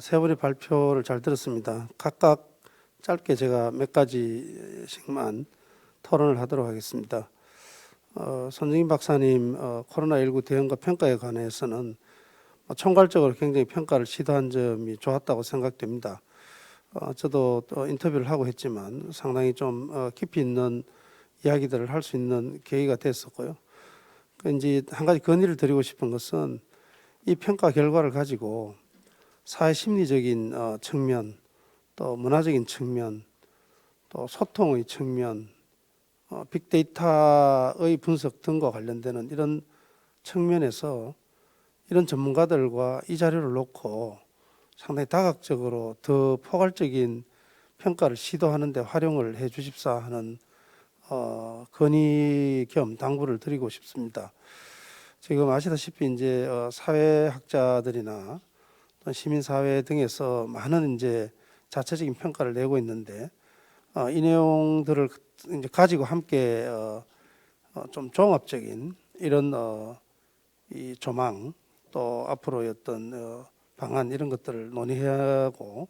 세 분의 발표를 잘 들었습니다. 각각 짧게 제가 몇 가지씩만 토론을 하도록 하겠습니다. 손정인 박사님 코로나19 대응과 평가에 관해서는 총괄적으로 굉장히 평가를 시도한 점이 좋았다고 생각됩니다. 저도 또 인터뷰를 하고 했지만 상당히 좀 깊이 있는 이야기들을 할 수 있는 계기가 됐었고요. 이제 한 가지 건의를 드리고 싶은 것은 이 평가 결과를 가지고 사회 심리적인 측면, 또 문화적인 측면, 또 소통의 측면, 빅데이터의 분석 등과 관련되는 이런 측면에서 이런 전문가들과 이 자료를 놓고 상당히 다각적으로 더 포괄적인 평가를 시도하는 데 활용을 해 주십사 하는 건의 겸 당부를 드리고 싶습니다. 지금 아시다시피 이제 사회학자들이나 시민사회 등에서 많은 이제 자체적인 평가를 내고 있는데 이 내용들을 이제 가지고 함께 좀 종합적인 이런 이 조망 또 앞으로의 어떤 방안 이런 것들을 논의하고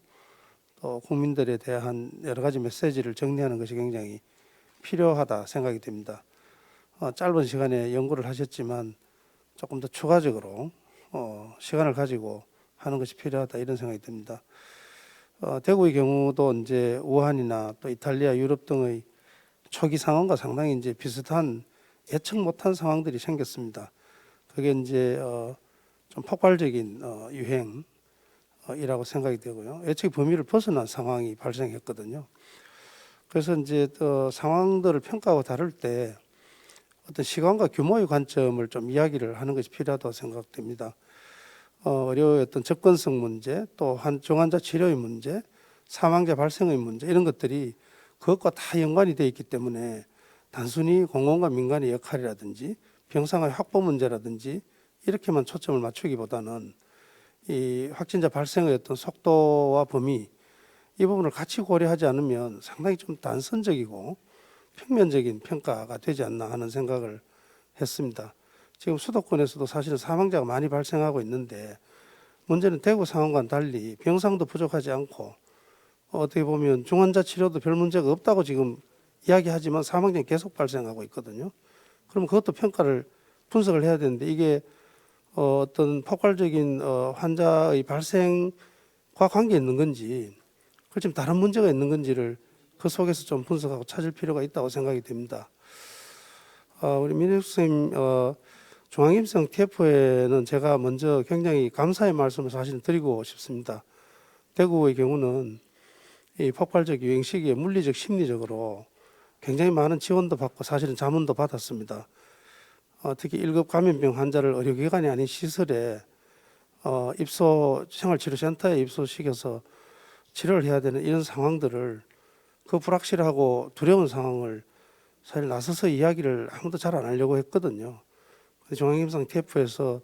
또 국민들에 대한 여러 가지 메시지를 정리하는 것이 굉장히 필요하다 생각이 됩니다. 짧은 시간에 연구를 하셨지만 조금 더 추가적으로 시간을 가지고 하는 것이 필요하다 이런 생각이 듭니다. 대구의 경우도 이제 우한이나 또 이탈리아, 유럽 등의 초기 상황과 상당히 이제 비슷한 예측 못한 상황들이 생겼습니다. 그게 이제 좀 폭발적인 유행이라고 생각이 되고요. 예측 범위를 벗어난 상황이 발생했거든요. 그래서 이제 상황들을 평가하고 다룰 때 어떤 시간과 규모의 관점을 좀 이야기를 하는 것이 필요하다고 생각됩니다. 의료의 어떤 접근성 문제, 또 중환자 치료의 문제, 사망자 발생의 문제 이런 것들이 그것과 다 연관이 되어 있기 때문에 단순히 공공과 민간의 역할이라든지 병상의 확보 문제라든지 이렇게만 초점을 맞추기보다는 이 확진자 발생의 어떤 속도와 범위 이 부분을 같이 고려하지 않으면 상당히 좀 단선적이고 평면적인 평가가 되지 않나 하는 생각을 했습니다. 지금 수도권에서도 사실은 사망자가 많이 발생하고 있는데 문제는 대구 상황과는 달리 병상도 부족하지 않고 어떻게 보면 중환자 치료도 별 문제가 없다고 지금 이야기하지만 사망자가 계속 발생하고 있거든요. 그럼 그것도 평가를 분석을 해야 되는데 이게 어떤 폭발적인 환자의 발생과 관계 있는 건지 그 지금 다른 문제가 있는 건지를 그 속에서 좀 분석하고 찾을 필요가 있다고 생각이 됩니다. 우리 민혁 선생님 중앙임상 TF에는 제가 먼저 굉장히 감사의 말씀을 사실 드리고 싶습니다. 대구의 경우는 이 폭발적 유행 시기에 물리적 심리적으로 굉장히 많은 지원도 받고 사실은 자문도 받았습니다. 특히 1급 감염병 환자를 의료기관이 아닌 시설에 생활치료센터에 입소시켜서 치료를 해야 되는 이런 상황들을 그 불확실하고 두려운 상황을 사실 나서서 이야기를 아무도 잘 안 하려고 했거든요. 중앙임상 TF에서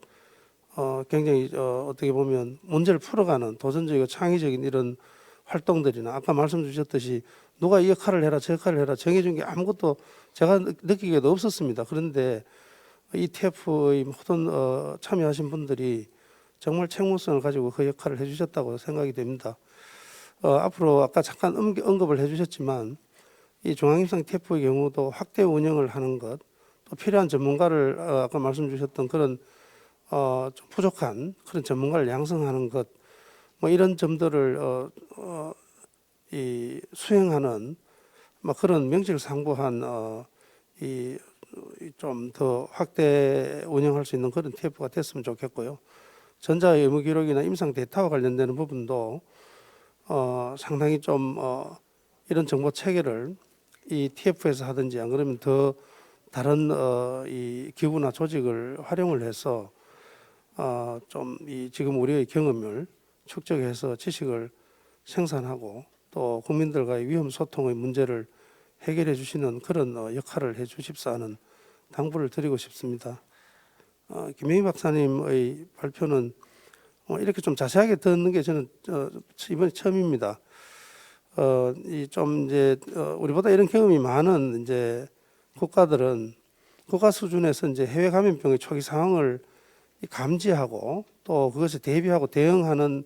굉장히 어떻게 보면 문제를 풀어가는 도전적이고 창의적인 이런 활동들이나 아까 말씀 주셨듯이 누가 이 역할을 해라 저 역할을 해라 정해준 게 아무것도 제가 느끼기에도 없었습니다. 그런데 이 TF의 모든 참여하신 분들이 정말 책무성을 가지고 그 역할을 해주셨다고 생각이 됩니다. 앞으로 아까 잠깐 언급을 해주셨지만 이 중앙임상 TF의 경우도 확대 운영을 하는 것, 또 필요한 전문가를 아까 말씀 주셨던 그런 좀 부족한 그런 전문가를 양성하는 것, 뭐 이런 점들을 이 수행하는 뭐 그런 명실상부한 이 좀 더 확대 운영할 수 있는 그런 TF가 됐으면 좋겠고요. 전자 의무 기록이나 임상 데이터와 관련되는 부분도 상당히 좀 이런 정보 체계를 이 TF에서 하든지 안 그러면 더 다른 이 기구나 조직을 활용을 해서 좀 이 지금 우리의 경험을 축적해서 지식을 생산하고 또 국민들과의 위험 소통의 문제를 해결해 주시는 그런 역할을 해 주십사 하는 당부를 드리고 싶습니다. 김영희 박사님의 발표는 이렇게 좀 자세하게 듣는 게 저는 이번에 처음입니다. 이 좀 이제 우리보다 이런 경험이 많은 이제 국가들은 국가 수준에서 이제 해외 감염병의 초기 상황을 감지하고 또 그것에 대비하고 대응하는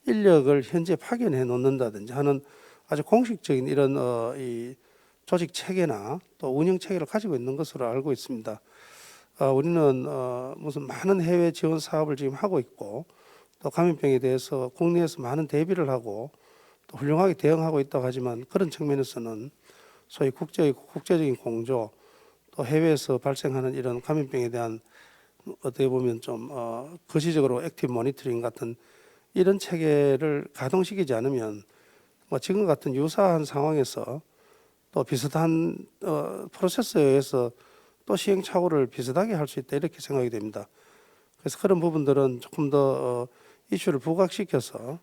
인력을 현재 파견해 놓는다든지 하는 아주 공식적인 이런 이 조직 체계나 또 운영 체계를 가지고 있는 것으로 알고 있습니다. 우리는 무슨 많은 해외 지원 사업을 지금 하고 있고 또 감염병에 대해서 국내에서 많은 대비를 하고 또 훌륭하게 대응하고 있다고 하지만 그런 측면에서는 소위 국제적인 공조 또 해외에서 발생하는 이런 감염병에 대한 어떻게 보면 좀 거시적으로 액티브 모니터링 같은 이런 체계를 가동시키지 않으면 뭐 지금 같은 유사한 상황에서 또 비슷한 프로세스에 의해서 또 시행착오를 비슷하게 할 수 있다 이렇게 생각이 됩니다. 그래서 그런 부분들은 조금 더 이슈를 부각시켜서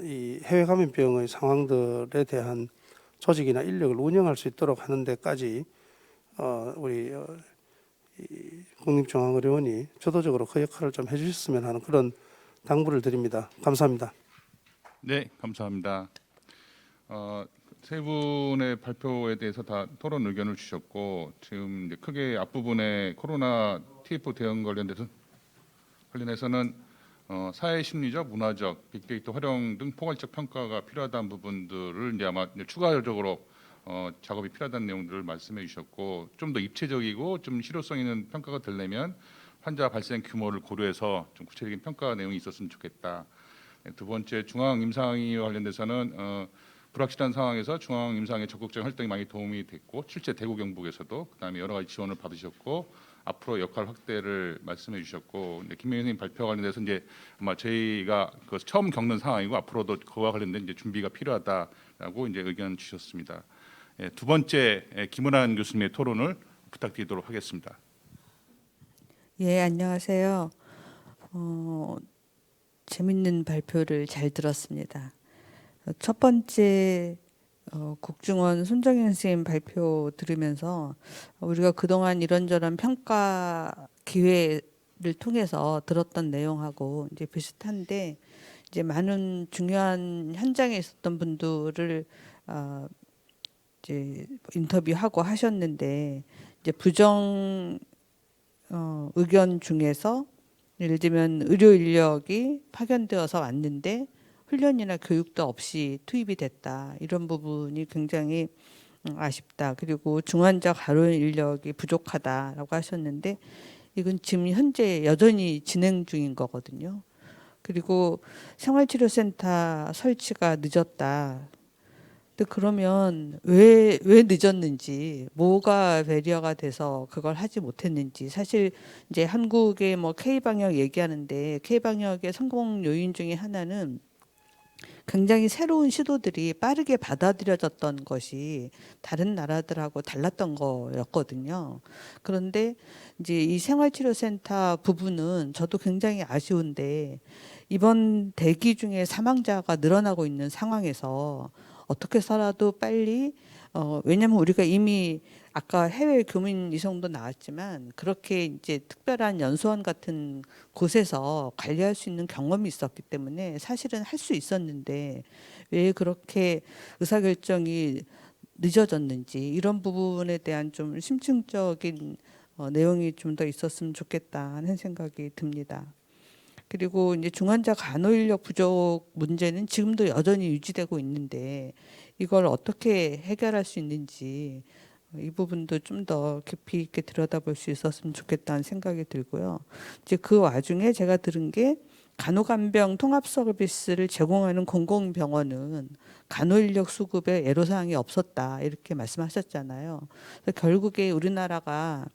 이 해외 감염병의 상황들에 대한 조직이나 인력을 운영할 수 있도록 하는 데까지 우리 이 국립중앙의료원이 주도적으로 그 역할을 좀 해주셨으면 하는 그런 당부를 드립니다. 감사합니다. 네, 감사합니다. 세 분의 발표에 대해서 다 토론 의견을 주셨고 지금 이제 크게 앞부분에 코로나 TF 대응 관련해서는 사회 심리적, 문화적, 빅데이터 활용 등 포괄적 평가가 필요하다는 부분들을 이제 아마 이제 추가적으로 작업이 필요하다는 내용들을 말씀해 주셨고 좀 더 입체적이고 좀 실효성 있는 평가가 되려면 환자 발생 규모를 고려해서 좀 구체적인 평가 내용이 있었으면 좋겠다. 두 번째 중앙임상위와 관련돼서는 불확실한 상황에서 중앙임상의 적극적 활동이 많이 도움이 됐고 실제 대구 경북에서도 그다음에 여러 가지 지원을 받으셨고 앞으로 역할 확대를 말씀해 주셨고 김명희 선생님 발표와 관련돼서 이제 아마 저희가 그 처음 겪는 상황이고 앞으로도 그와 관련된 이제 준비가 필요하다라고 이제 의견 주셨습니다. 두 번째 김은환 교수님의 토론을 부탁드리도록 하겠습니다. 예, 안녕하세요. 재밌는 발표를 잘 들었습니다. 첫 번째 국중원 손정현 선생님 발표 들으면서 우리가 그동안 이런저런 평가 기회를 통해서 들었던 내용하고 이제 비슷한데 이제 많은 중요한 현장에 있었던 분들을 이제 인터뷰하고 하셨는데 이제 부정 의견 중에서 예를 들면 의료 인력이 파견되어서 왔는데 훈련이나 교육도 없이 투입이 됐다. 이런 부분이 굉장히 아쉽다. 그리고 중환자 가론 인력이 부족하다라고 하셨는데 이건 지금 현재 여전히 진행 중인 거거든요. 그리고 생활치료센터 설치가 늦었다. 근데 그러면 왜 늦었는지, 뭐가 배리어가 돼서 그걸 하지 못했는지. 사실 이제 한국의 뭐 K방역 얘기하는데 K방역의 성공 요인 중에 하나는 굉장히 새로운 시도들이 빠르게 받아들여졌던 것이 다른 나라들하고 달랐던 거였거든요. 그런데 이제 이 생활치료센터 부분은 저도 굉장히 아쉬운데 이번 대기 중에 사망자가 늘어나고 있는 상황에서 어떻게 살아도 빨리 왜냐하면 우리가 이미 아까 해외 교민 이송도 나왔지만 그렇게 이제 특별한 연수원 같은 곳에서 관리할 수 있는 경험이 있었기 때문에 사실은 할 수 있었는데 왜 그렇게 의사결정이 늦어졌는지 이런 부분에 대한 좀 심층적인 내용이 좀 더 있었으면 좋겠다 하는 생각이 듭니다. 그리고 이제 중환자 간호 인력 부족 문제는 지금도 여전히 유지되고 있는데 이걸 어떻게 해결할 수 있는지 이 부분도 좀 더 깊이 있게 들여다볼 수 있었으면 좋겠다는 생각이 들고요. 이제 그 와중에 제가 들은 게 간호간병 통합 서비스를 제공하는 공공병원은 간호 인력 수급에 애로사항이 없었다 이렇게 말씀하셨잖아요. 그래서 결국에 우리나라가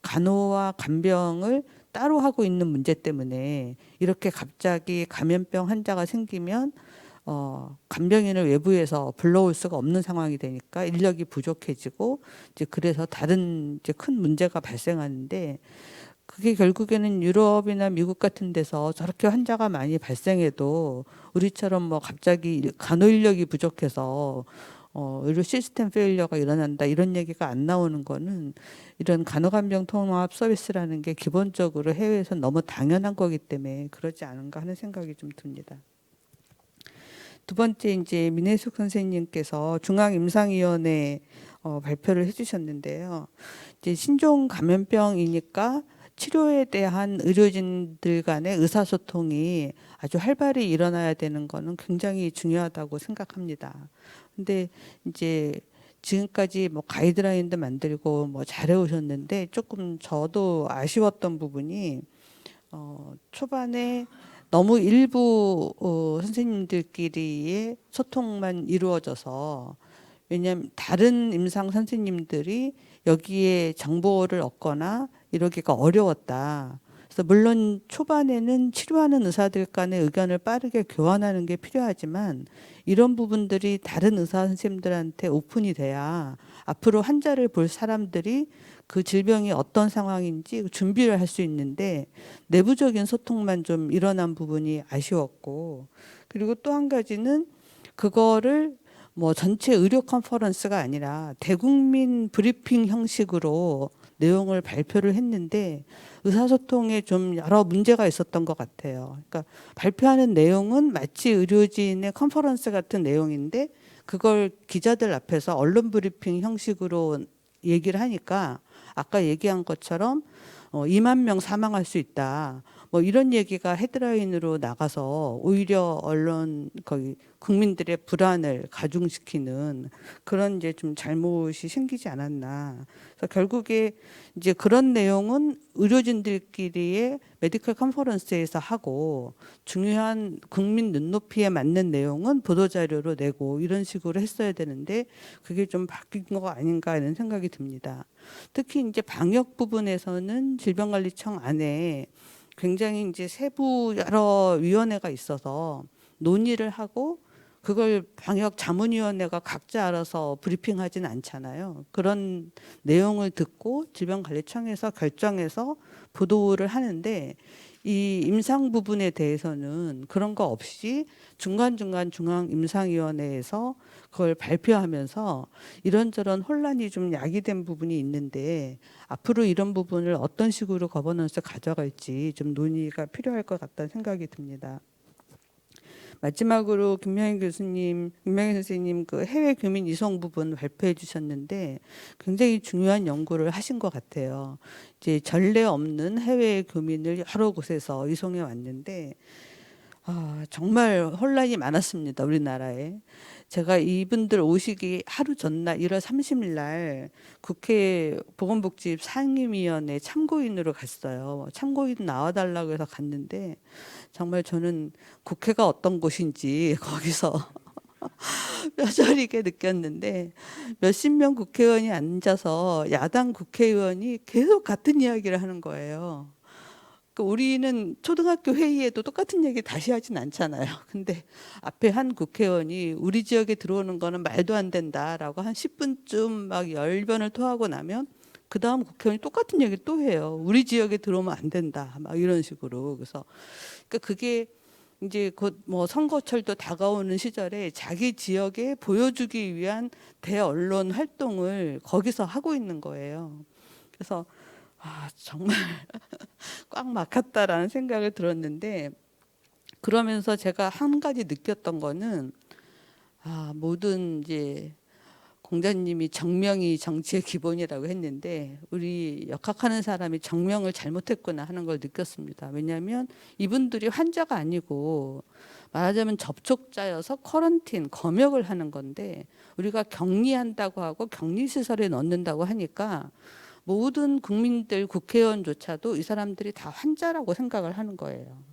간호와 간병을 따로 하고 있는 문제 때문에 이렇게 갑자기 감염병 환자가 생기면 간병인을 외부에서 불러올 수가 없는 상황이 되니까 인력이 부족해지고 이제 그래서 다른 이제 큰 문제가 발생하는데 그게 결국에는 유럽이나 미국 같은 데서 저렇게 환자가 많이 발생해도 우리처럼 뭐 갑자기 간호 인력이 부족해서 의료 시스템 페일리어가 일어난다 이런 얘기가 안 나오는 거는 이런 간호간병 통합 서비스라는 게 기본적으로 해외에서 너무 당연한 거기 때문에 그러지 않은가 하는 생각이 좀 듭니다. 두 번째 이제 민혜숙 선생님께서 중앙임상위원회 발표를 해주셨는데요. 이제 신종 감염병이니까 치료에 대한 의료진들 간의 의사소통이 아주 활발히 일어나야 되는 거는 굉장히 중요하다고 생각합니다. 근데 이제 지금까지 뭐 가이드라인도 만들고 뭐 잘해 오셨는데 조금 저도 아쉬웠던 부분이 초반에 너무 일부 선생님들끼리의 소통만 이루어져서, 왜냐하면 다른 임상 선생님들이 여기에 정보를 얻거나 이러기가 어려웠다. 그래서 물론 초반에는 치료하는 의사들 간의 의견을 빠르게 교환하는 게 필요하지만 이런 부분들이 다른 의사 선생님들한테 오픈이 돼야 앞으로 환자를 볼 사람들이 그 질병이 어떤 상황인지 준비를 할 수 있는데 내부적인 소통만 좀 일어난 부분이 아쉬웠고, 그리고 또 한 가지는 그거를 뭐 전체 의료 컨퍼런스가 아니라 대국민 브리핑 형식으로 내용을 발표를 했는데 의사소통에 좀 여러 문제가 있었던 것 같아요. 그러니까 발표하는 내용은 마치 의료진의 컨퍼런스 같은 내용인데 그걸 기자들 앞에서 언론 브리핑 형식으로 얘기를 하니까 아까 얘기한 것처럼 2만 명 사망할 수 있다. 뭐 이런 얘기가 헤드라인으로 나가서 오히려 언론 거기 국민들의 불안을 가중시키는 그런 이제 좀 잘못이 생기지 않았나. 그래서 결국에 이제 그런 내용은 의료진들끼리의 메디컬 컨퍼런스에서 하고 중요한 국민 눈높이에 맞는 내용은 보도자료로 내고 이런 식으로 했어야 되는데 그게 좀 바뀐 거 아닌가 하는 생각이 듭니다. 특히 이제 방역 부분에서는 질병관리청 안에 굉장히 이제 세부 여러 위원회가 있어서 논의를 하고 그걸 방역 자문위원회가 각자 알아서 브리핑하진 않잖아요. 그런 내용을 듣고 질병관리청에서 결정해서 보도를 하는데 이 임상 부분에 대해서는 그런 거 없이 중간중간 중앙임상위원회에서 그걸 발표하면서 이런저런 혼란이 좀 야기된 부분이 있는데 앞으로 이런 부분을 어떤 식으로 거버넌스 가져갈지 좀 논의가 필요할 것 같다는 생각이 듭니다. 마지막으로 김명희 선생님 그 해외 교민 이송 부분 발표해 주셨는데 굉장히 중요한 연구를 하신 것 같아요. 이제 전례 없는 해외 교민을 여러 곳에서 이송해 왔는데 정말 혼란이 많았습니다. 우리나라에. 제가 이분들 오시기 하루 전날 1월 30일 날 국회 보건복지 상임위원회 참고인으로 갔어요. 참고인 나와달라고 해서 갔는데 정말 저는 국회가 어떤 곳인지 거기서 뼈저리게 느꼈는데 몇십 명 국회의원이 앉아서 야당 국회의원이 계속 같은 이야기를 하는 거예요. 우리는 초등학교 회의에도 똑같은 얘기 다시 하진 않잖아요. 근데 앞에 한 국회의원이 우리 지역에 들어오는 거는 말도 안 된다라고 한 10분쯤 막 열변을 토하고 나면 그 다음 국회의원이 똑같은 얘기 또 해요. 우리 지역에 들어오면 안 된다. 막 이런 식으로. 그래서 그게 이제 곧 뭐 선거철도 다가오는 시절에 자기 지역에 보여주기 위한 대언론 활동을 거기서 하고 있는 거예요. 그래서 정말 꽉 막혔다라는 생각을 들었는데 그러면서 제가 한 가지 느꼈던 거는 모든 이제 공자님이 정명이 정치의 기본이라고 했는데 우리 역학하는 사람이 정명을 잘못했구나 하는 걸 느꼈습니다. 왜냐하면 이분들이 환자가 아니고 말하자면 접촉자여서 쿼런틴, 검역을 하는 건데 우리가 격리한다고 하고 격리시설에 넣는다고 하니까 모든 국민들 국회의원조차도 이 사람들이 다 환자라고 생각을 하는 거예요.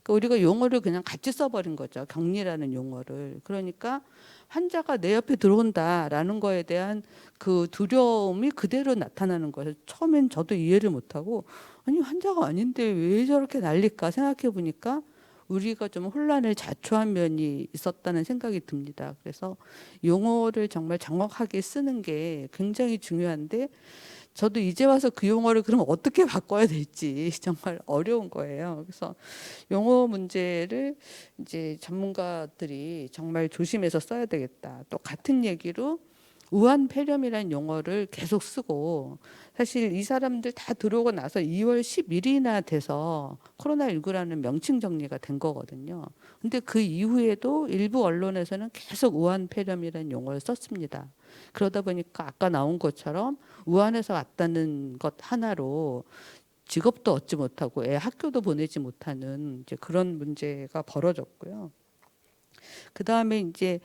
그러니까 우리가 용어를 그냥 같이 써버린 거죠. 격리라는 용어를. 그러니까 환자가 내 옆에 들어온다라는 거에 대한 그 두려움이 그대로 나타나는 거예요. 처음엔 저도 이해를 못하고 아니 환자가 아닌데 왜 저렇게 난릴까 생각해 보니까 우리가 좀 혼란을 자초한 면이 있었다는 생각이 듭니다. 그래서 용어를 정말 정확하게 쓰는 게 굉장히 중요한데 저도 이제 와서 그 용어를 그럼 어떻게 바꿔야 될지 정말 어려운 거예요. 그래서 용어 문제를 이제 전문가들이 정말 조심해서 써야 되겠다. 또 같은 얘기로 우한폐렴이라는 용어를 계속 쓰고 사실 이 사람들 다 들어오고 나서 2월 10일이나 돼서 코로나19라는 명칭 정리가 된 거거든요. 근데 그 이후에도 일부 언론에서는 계속 우한폐렴이라는 용어를 썼습니다. 그러다 보니까 아까 나온 것처럼 우한에서 왔다는 것 하나로 직업도 얻지 못하고 애 학교도 보내지 못하는 이제 그런 문제가 벌어졌고요. 그 다음에 이제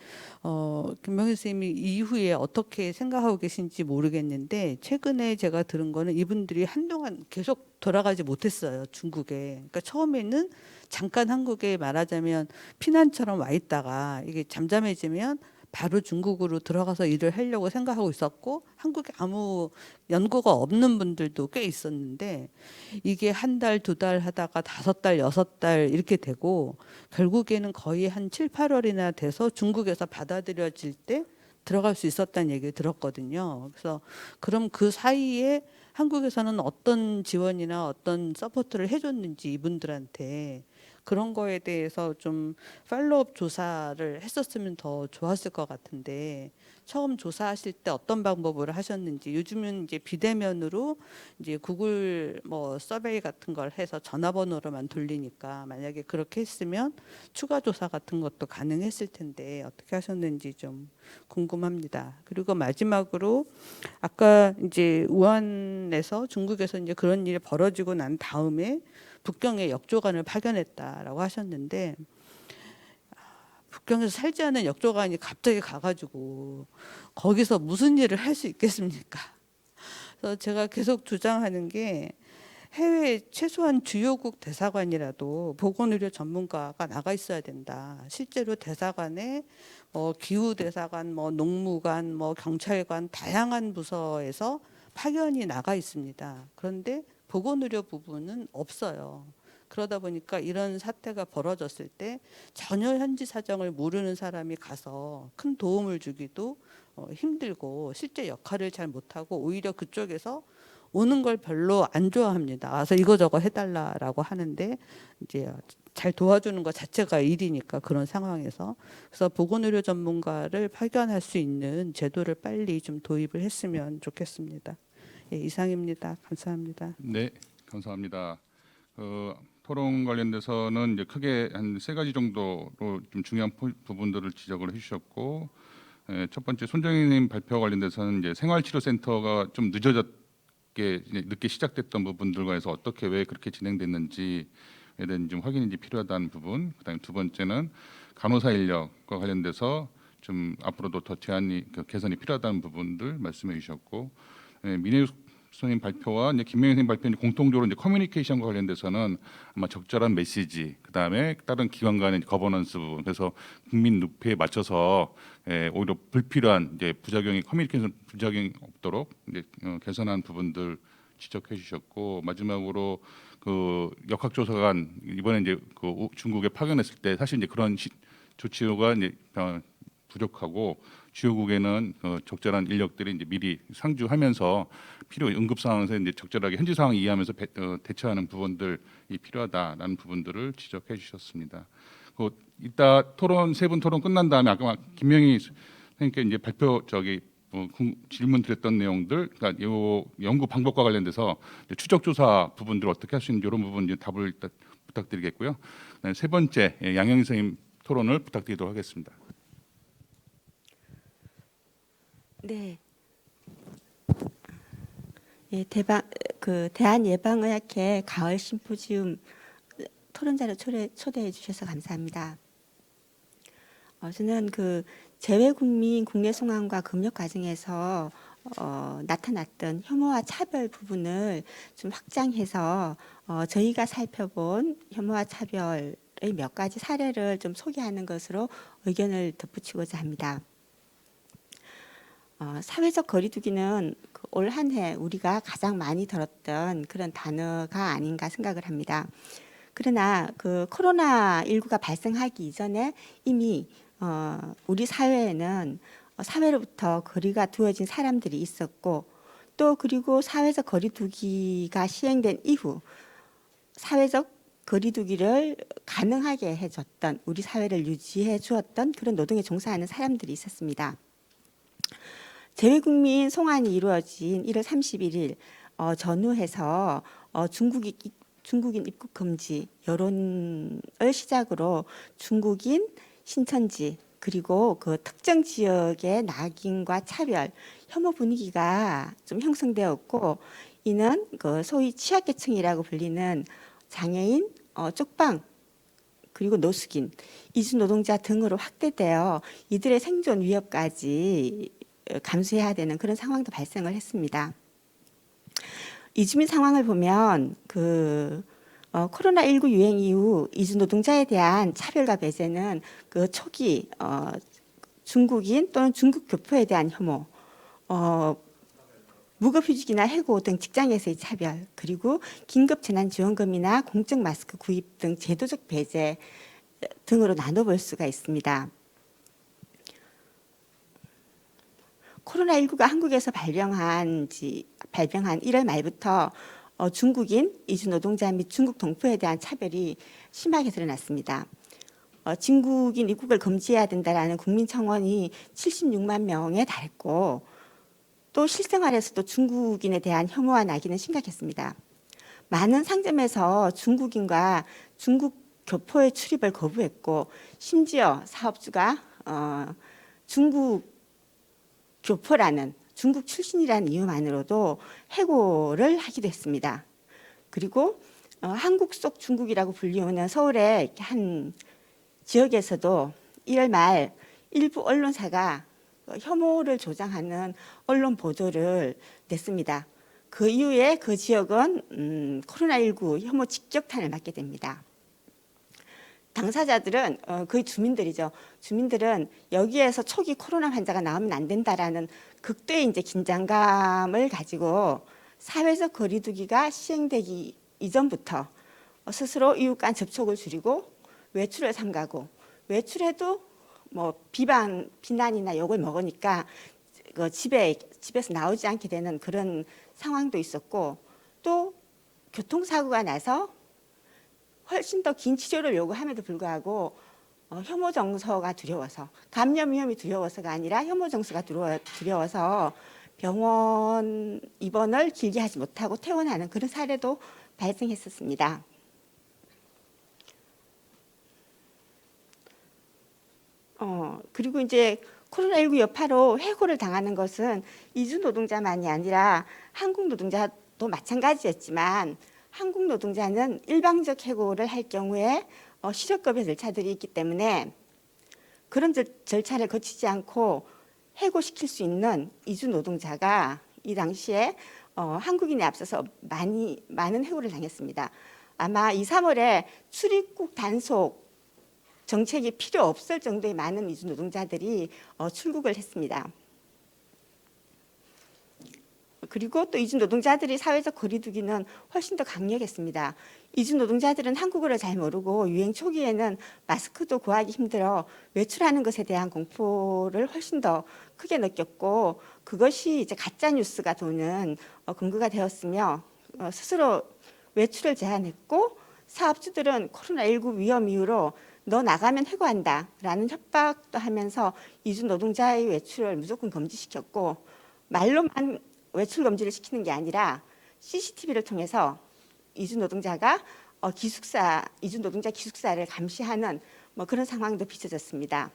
김명희 선생님이 이후에 어떻게 생각하고 계신지 모르겠는데 최근에 제가 들은 거는 이분들이 한동안 계속 돌아가지 못했어요, 중국에. 그러니까 처음에는 잠깐 한국에 말하자면 피난처럼 와 있다가 이게 잠잠해지면 바로 중국으로 들어가서 일을 하려고 생각하고 있었고 한국에 아무 연고가 없는 분들도 꽤 있었는데 이게 한 달, 두 달 하다가 다섯 달, 여섯 달 이렇게 되고 결국에는 거의 한 7, 8월이나 돼서 중국에서 받아들여질 때 들어갈 수 있었다는 얘기를 들었거든요. 그래서 그럼 그 사이에 한국에서는 어떤 지원이나 어떤 서포트를 해줬는지 이분들한테 그런 거에 대해서 좀 팔로업 조사를 했었으면 더 좋았을 것 같은데 처음 조사하실 때 어떤 방법으로 하셨는지 요즘은 이제 비대면으로 이제 구글 뭐 서베이 같은 걸 해서 전화번호로만 돌리니까 만약에 그렇게 했으면 추가 조사 같은 것도 가능했을 텐데 어떻게 하셨는지 좀 궁금합니다. 그리고 마지막으로 아까 이제 우한에서 중국에서 이제 그런 일이 벌어지고 난 다음에 북경에 역조관을 파견했다라고 하셨는데 북경에서 살지 않은 역조관이 갑자기 가가지고 거기서 무슨 일을 할 수 있겠습니까? 그래서 제가 계속 주장하는 게 해외 최소한 주요국 대사관이라도 보건의료 전문가가 나가 있어야 된다. 실제로 대사관에 기후 대사관, 농무관, 경찰관 다양한 부서에서 파견이 나가 있습니다. 그런데 보건의료 부분은 없어요. 그러다 보니까 이런 사태가 벌어졌을 때 전혀 현지 사정을 모르는 사람이 가서 큰 도움을 주기도 힘들고 실제 역할을 잘 못하고 오히려 그쪽에서 오는 걸 별로 안 좋아합니다. 와서 이거저거 해달라라고 하는데 이제 잘 도와주는 것 자체가 일이니까 그런 상황에서 그래서 보건의료 전문가를 파견할 수 있는 제도를 빨리 좀 도입을 했으면 좋겠습니다. 예, 이상입니다. 감사합니다. 네, 감사합니다. 토론 관련돼서는 이제 크게 한 세 가지 정도로 좀 중요한 부분들을 지적을 해주셨고, 첫 번째 손정희님 발표 관련돼서는 이제 생활치료센터가 좀 늦게 늦게 시작됐던 부분들과 해서 어떻게 왜 그렇게 진행됐는지에 대한 좀 확인이 이제 필요하다는 부분. 그다음에 두 번째는 간호사 인력과 관련돼서 좀 앞으로도 더 개선이 필요하다는 부분들 말씀해 주셨고, 민혜숙 선생님 발표와 이제 김명희 선생님 발표는 공통적으로 이제 커뮤니케이션과 관련돼서는 아마 적절한 메시지, 그 다음에 다른 기관 간의 거버넌스 부분, 그래서 국민 눈높이에 맞춰서 오히려 불필요한 이제 커뮤니케이션 부작용이 없도록 이제 개선한 부분들 지적해 주셨고, 마지막으로 그 역학조사관 이번에 이제 그 중국에 파견했을 때 사실 이제 그런 조치가 이제 부족하고 주요국에는 적절한 인력들이 이제 미리 상주하면서 필요 응급 상황에서 이제 적절하게 현지 상황 이해하면서 대처하는 부분들이 필요하다라는 부분들을 지적해 주셨습니다. 이따 세 분 토론 끝난 다음에 아까 김명희 선생님께 이제 질문 드렸던 내용들, 그러니까 요 연구 방법과 관련돼서 추적 조사 부분들 어떻게 할 수 있는지 이런 부분 이제 답을 부탁드리겠고요. 세 번째 양영희 선생님 토론을 부탁드리도록 하겠습니다. 네. 예, 대한예방의학회 가을 심포지움 토론자로 초대해 주셔서 감사합니다. 저는 그 재외국민 국내 송환과 금역 과정에서 나타났던 혐오와 차별 부분을 좀 확장해서 저희가 살펴본 혐오와 차별의 몇 가지 사례를 좀 소개하는 것으로 의견을 덧붙이고자 합니다. 사회적 거리두기는 올 한 해 우리가 가장 많이 들었던 그런 단어가 아닌가 생각을 합니다. 그러나 그 코로나19가 발생하기 이전에 이미 우리 사회에는 사회로부터 거리가 두어진 사람들이 있었고 또 그리고 사회적 거리두기가 시행된 이후 사회적 거리두기를 가능하게 해줬던 우리 사회를 유지해 주었던 그런 노동에 종사하는 사람들이 있었습니다. 재외국민 송환이 이루어진 1월 31일 전후해서 중국인 입국 금지 여론을 시작으로 중국인 신천지 그리고 그 특정 지역의 낙인과 차별 혐오 분위기가 좀 형성되었고 이는 그 소위 취약계층이라고 불리는 장애인, 쪽방, 그리고 노숙인, 이주 노동자 등으로 확대되어 이들의 생존 위협까지 감수해야 되는 그런 상황도 발생을 했습니다. 이주민 상황을 보면 코로나19 유행 이후 이주 노동자에 대한 차별과 배제는 그 초기 중국인 또는 중국 교포에 대한 혐오, 무급휴직이나 해고 등 직장에서의 차별, 그리고 긴급재난지원금이나 공적 마스크 구입 등 제도적 배제 등으로 나눠볼 수가 있습니다. 코로나19가 한국에서 발병한 1월 말부터 중국인, 이주 노동자 및 중국 동포에 대한 차별이 심하게 드러났습니다. 진국인 입국을 금지해야 된다라는 국민청원이 76만 명에 달했고 또 실생활에서도 중국인에 대한 혐오와 낙인은 심각했습니다. 많은 상점에서 중국인과 중국 교포의 출입을 거부했고 심지어 사업주가 중국 교포라는 중국 출신이라는 이유만으로도 해고를 하기도 했습니다. 그리고 한국 속 중국이라고 불리우는 서울의 한 지역에서도 1월 말 일부 언론사가 혐오를 조장하는 언론 보도를 냈습니다. 그 이후에 그 지역은 코로나19 혐오 직격탄을 맞게 됩니다. 당사자들은 거의 주민들이죠. 주민들은 여기에서 초기 코로나 환자가 나오면 안 된다라는 극도의 이제 긴장감을 가지고 사회적 거리두기가 시행되기 이전부터 스스로 이웃 간 접촉을 줄이고 외출을 삼가고 외출해도 뭐 비난이나 욕을 먹으니까 집에서 나오지 않게 되는 그런 상황도 있었고 또 교통사고가 나서 훨씬 더 긴 치료를 요구함에도 불구하고 혐오 정서가 두려워서 감염 위험이 두려워서가 아니라 혐오 정서가 두려워서 병원 입원을 길게 하지 못하고 퇴원하는 그런 사례도 발생했었습니다. 그리고 이제 코로나19 여파로 해고를 당하는 것은 이주 노동자만이 아니라 한국 노동자도 마찬가지였지만 한국 노동자는 일방적 해고를 할 경우에 실업급여 절차들이 있기 때문에 그런 절차를 거치지 않고 해고시킬 수 있는 이주 노동자가 이 당시에 한국인에 앞서서 많은 해고를 당했습니다. 아마 2, 3월에 출입국 단속 정책이 필요 없을 정도의 많은 이주 노동자들이 출국을 했습니다. 그리고 또 이주 노동자들이 사회적 거리두기는 훨씬 더 강력했습니다. 이주 노동자들은 한국어를 잘 모르고 유행 초기에는 마스크도 구하기 힘들어 외출하는 것에 대한 공포를 훨씬 더 크게 느꼈고 그것이 이제 가짜 뉴스가 도는 근거가 되었으며 스스로 외출을 제한했고 사업주들은 코로나19 위험 이후로 너 나가면 해고한다라는 협박도 하면서 이주 노동자의 외출을 무조건 금지시켰고 말로만 외출 금지를 시키는 게 아니라 CCTV를 통해서 이주 노동자가 이주 노동자 기숙사를 감시하는 뭐 그런 상황도 빚어졌습니다.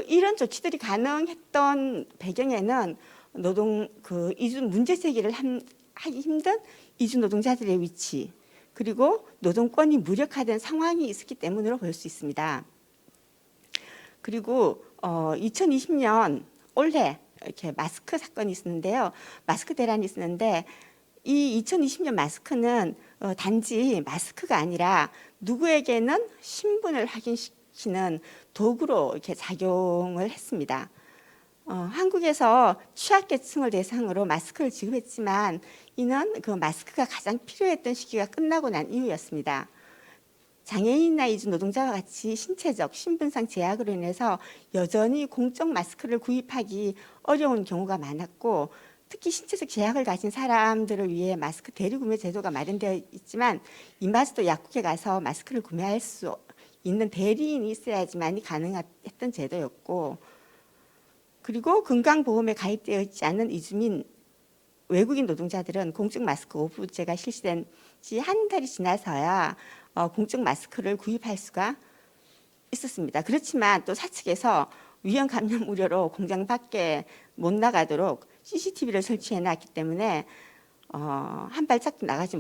이런 조치들이 가능했던 배경에는 이주 문제 제기를 하기 힘든 이주 노동자들의 위치 그리고 노동권이 무력화된 상황이 있었기 때문으로 볼 수 있습니다. 그리고 2020년 올해 이렇게 마스크 사건이 있었는데요. 마스크 대란이 있었는데 이 2020년 마스크는 단지 마스크가 아니라 누구에게는 신분을 확인시키는 도구로 이렇게 작용을 했습니다. 한국에서 취약계층을 대상으로 마스크를 지급했지만 이는 그 마스크가 가장 필요했던 시기가 끝나고 난 이후였습니다. 장애인이나 이주 노동자와 같이 신체적, 신분상 제약으로 인해서 여전히 공적 마스크를 구입하기 어려운 경우가 많았고 특히 신체적 제약을 가진 사람들을 위해 마스크 대리구매 제도가 마련되어 있지만 이마저도 약국에 가서 마스크를 구매할 수 있는 대리인이 있어야지만이 가능했던 제도였고 그리고 건강보험에 가입되어 있지 않은 이주민 외국인 노동자들은 공적 마스크 오부제가 실시된 지 한 달이 지나서야 공적 마스크를 구입할 수가 있었습니다. 그렇지만 또 사측에서 위험 감염 우려로 공장 밖에 못 나가도록 CCTV를 설치해 놨기 때문에 한 발짝도 나가지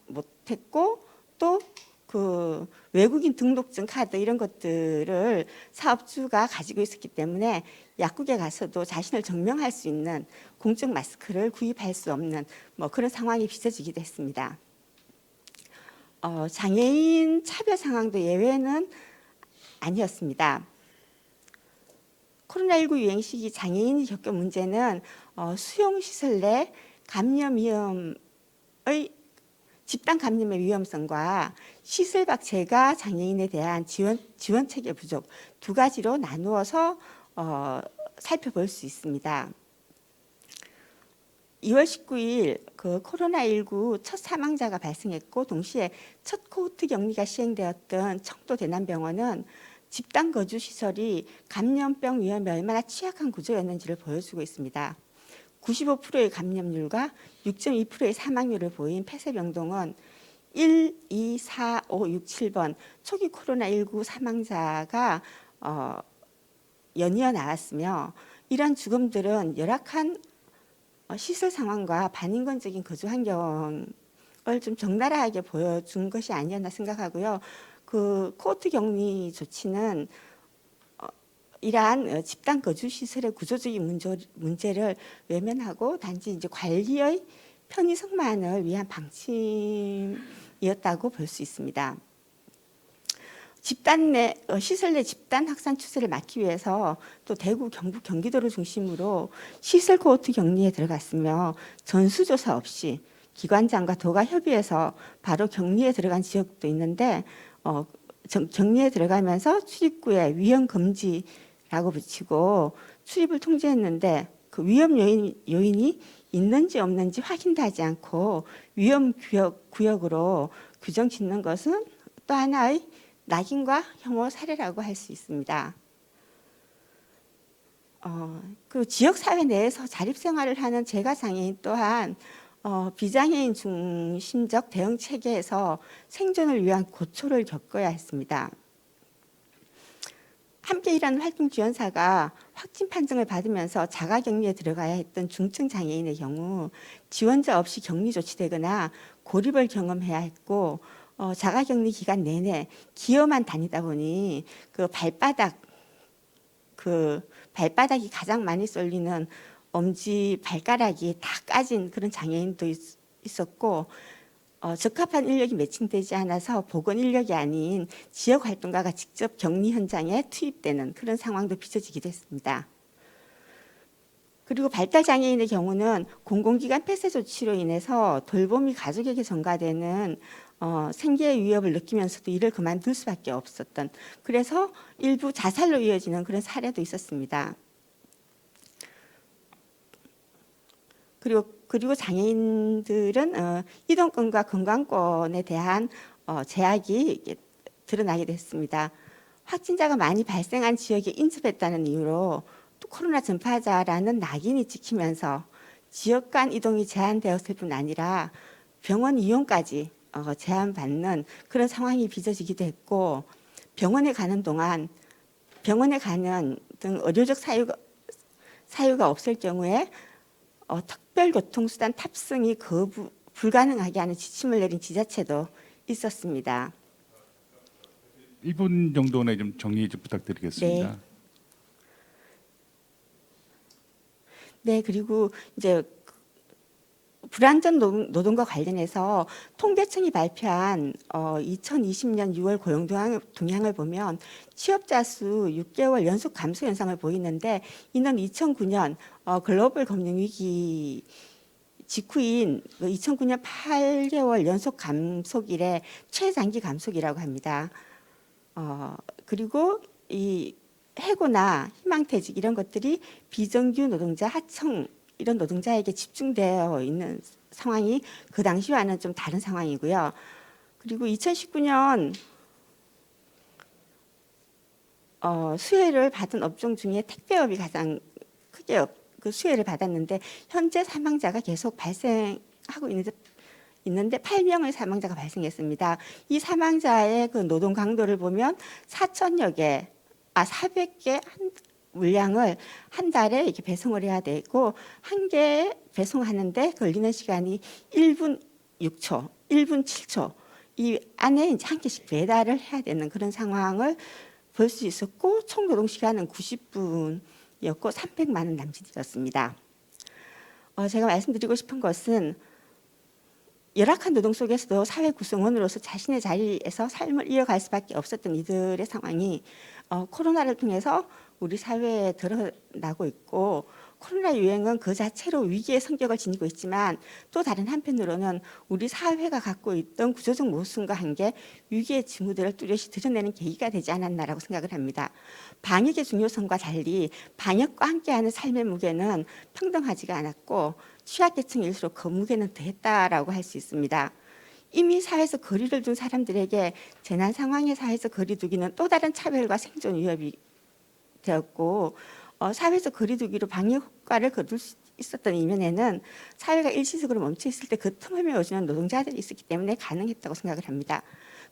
못했고 또 그 외국인 등록증 카드 이런 것들을 사업주가 가지고 있었기 때문에 약국에 가서도 자신을 증명할 수 있는 공적 마스크를 구입할 수 없는 뭐 그런 상황이 빚어지기도 했습니다. 장애인 차별 상황도 예외는 아니었습니다. 코로나19 유행 시기 장애인이 겪은 문제는 수용시설 내 감염 위험의 집단 감염의 위험성과 시설 밖 재가 장애인에 대한 지원 체계 부족 두 가지로 나누어서 살펴볼 수 있습니다. 2월 19일 그 코로나19 첫 사망자가 발생했고 동시에 첫 코호트 격리가 시행되었던 청도 대남병원은 집단 거주 시설이 감염병 위험에 얼마나 취약한 구조였는지를 보여주고 있습니다. 95%의 감염률과 6.2%의 사망률을 보인 폐쇄병동은 1, 2, 4, 5, 6, 7번 초기 코로나19 사망자가 연이어 나왔으며 이러한 죽음들은 열악한 시설 상황과 반인권적인 거주 환경을 좀 적나라하게 보여준 것이 아니었나 생각하고요. 그 코호트 격리 조치는 이러한 집단 거주 시설의 구조적인 문제를 외면하고 단지 이제 관리의 편의성만을 위한 방침이었다고 볼 수 있습니다. 집단 내 시설 내 집단 확산 추세를 막기 위해서 또 대구, 경북, 경기도를 중심으로 시설 코호트 격리에 들어갔으며 전수조사 없이 기관장과 도가 협의해서 바로 격리에 들어간 지역도 있는데 격리에 들어가면서 출입구에 위험 금지라고 붙이고 출입을 통제했는데 그 위험 요인이 있는지 없는지 확인도 하지 않고 위험 구역으로 규정 짓는 것은 또 하나의 낙인과 혐오 사례라고 할 수 있습니다. 그리고 지역 사회 내에서 자립 생활을 하는 재가 장애인 또한 비장애인 중심적 대응 체계에서 생존을 위한 고초를 겪어야 했습니다. 함께 일하는 활동 지원사가 확진 판정을 받으면서 자가격리에 들어가야 했던 중증 장애인의 경우 지원자 없이 격리 조치되거나 고립을 경험해야 했고 자가격리 기간 내내 기어만 다니다 보니 발바닥이 가장 많이 쏠리는 엄지 발가락이 다 까진 그런 장애인도 있었고 적합한 인력이 매칭되지 않아서 보건 인력이 아닌 지역 활동가가 직접 격리 현장에 투입되는 그런 상황도 빚어지기도 했습니다. 그리고 발달 장애인의 경우는 공공기관 폐쇄 조치로 인해서 돌봄이 가족에게 전가되는 생계의 위협을 느끼면서도 일을 그만둘 수밖에 없었던, 그래서 일부 자살로 이어지는 그런 사례도 있었습니다. 그리고 장애인들은 이동권과 건강권에 대한 제약이 드러나게 됐습니다. 확진자가 많이 발생한 지역에 인접했다는 이유로 또 코로나 전파자라는 낙인이 찍히면서 지역 간 이동이 제한되었을 뿐 아니라 병원 이용까지 제한받는 그런 상황이 빚어지기도 했고, 병원에 가는 동안 병원에 가는 등 의료적 사유가 없을 경우에 특별교통수단 탑승이 불가능하게 하는 지침을 내린 지자체도 있었습니다. 1분 정도 내에 좀 정리 좀 부탁드리겠습니다. 네, 그리고 이제 불안전 노동과 관련해서 통계청이 발표한 2020년 6월 고용 동향을 보면 취업자 수 6개월 연속 감소 현상을 보이는데, 이는 2009년 글로벌 금융위기 직후인 2009년 8개월 연속 감속 이래 최장기 감속이라고 합니다. 그리고 이 해고나 희망퇴직 이런 것들이 비정규 노동자, 하청 이런 노동자에게 집중되어 있는 상황이 그 당시와는 좀 다른 상황이고요. 그리고 2019년 수혜를 받은 업종 중에 택배업이 가장 크게 그 수혜를 받았는데, 현재 사망자가 계속 발생하고 있는데 8명의 사망자가 발생했습니다. 이 사망자의 그 노동 강도를 보면 400개 물량을 한 달에 이렇게 배송을 해야 되고 한 개 배송하는데 걸리는 시간이 1분 6초, 1분 7초 이 안에 이제 한 개씩 배달을 해야 되는 그런 상황을 볼 수 있었고 총 노동 시간은 90분이었고 300만 원 남짓이었습니다. 제가 말씀드리고 싶은 것은 열악한 노동 속에서도 사회 구성원으로서 자신의 자리에서 삶을 이어갈 수밖에 없었던 이들의 상황이 코로나를 통해서 우리 사회에 드러나고 있고 코로나 유행은 그 자체로 위기의 성격을 지니고 있지만 또 다른 한편으로는 우리 사회가 갖고 있던 구조적 모순과 한계 위기의 징후들을 뚜렷이 드러내는 계기가 되지 않았나라고 생각을 합니다. 방역의 중요성과 달리 방역과 함께하는 삶의 무게는 평등하지가 않았고 취약계층일수록 그 무게는 더했다라고 할 수 있습니다. 이미 사회에서 거리를 둔 사람들에게 재난 상황의 사회에서 거리 두기는 또 다른 차별과 생존 위협이 되었고 사회에서 거리 두기로 방역 효과를 거둘 수 있었던 이면에는 사회가 일시적으로 멈춰 있을 때 그 틈을 메워주는 노동자들이 있었기 때문에 가능했다고 생각을 합니다.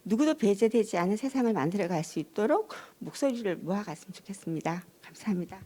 누구도 배제되지 않은 세상을 만들어갈 수 있도록 목소리를 모아갔으면 좋겠습니다. 감사합니다.